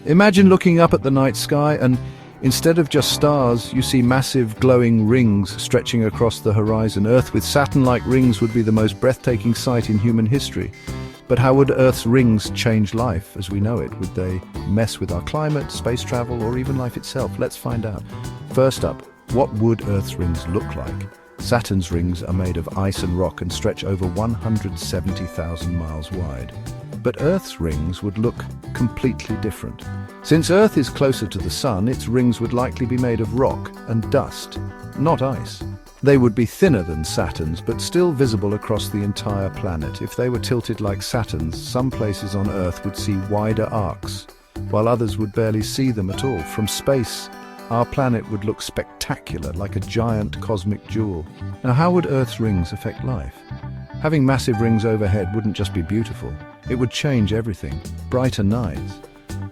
Imagine looking up at the night sky and instead of just stars, you see massive glowing rings stretching across the horizon. Earth with Saturn-like rings would be the most breathtaking sight in human history. But how would Earth's rings change life as we know it? Would they mess with our climate, space travel, or even life itself? Let's find out. First up, what would Earth's rings look like? Saturn's rings are made of ice and rock and stretch over 170,000 miles wide. But Earth's rings would look completely different. Since Earth is closer to the Sun, its rings would likely be made of rock and dust, not ice. They would be thinner than Saturn's, but still visible across the entire planet. If they were tilted like Saturn's, some places on Earth would see wider arcs, while others would barely see them at all. From space, our planet would look spectacular, like a giant cosmic jewel. Now, how would Earth's rings affect life? Having massive rings overhead wouldn't just be beautiful, it would change everything. Brighter nights.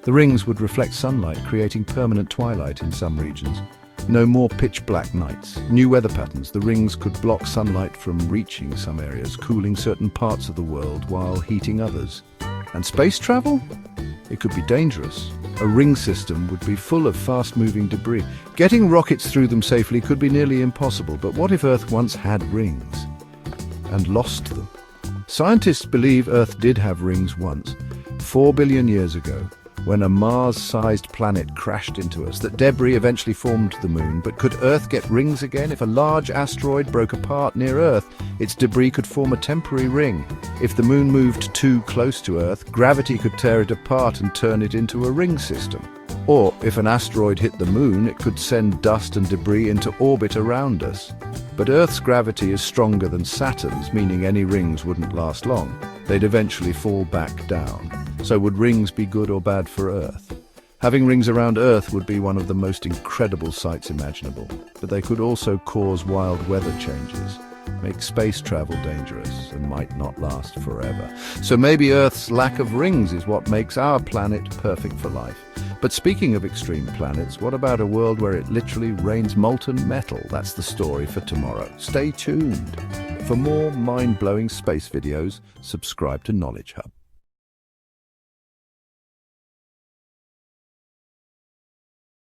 The rings would reflect sunlight, creating permanent twilight in some regions. No more pitch-black nights. New weather patterns. The rings could block sunlight from reaching some areas, cooling certain parts of the world while heating others. And space travel? It could be dangerous. A ring system would be full of fast-moving debris. Getting rockets through them safely could be nearly impossible. But what if Earth once had rings and lost them? Scientists believe Earth did have rings once, 4 billion years ago, when a Mars-sized planet crashed into us. That debris eventually formed the moon, but could Earth get rings again? If a large asteroid broke apart near Earth, its debris could form a temporary ring. If the moon moved too close to Earth, gravity could tear it apart and turn it into a ring system. Or, if an asteroid hit the moon, it could send dust and debris into orbit around us. But Earth's gravity is stronger than Saturn's, meaning any rings wouldn't last long. They'd eventually fall back down. So would rings be good or bad for Earth? Having rings around Earth would be one of the most incredible sights imaginable, but they could also cause wild weather changes, make space travel dangerous, and might not last forever. So maybe Earth's lack of rings is what makes our planet perfect for life. But speaking of extreme planets, what about a world where it literally rains molten metal? That's the story for tomorrow. Stay tuned. For more mind-blowing space videos, subscribe to Knowledge Hub.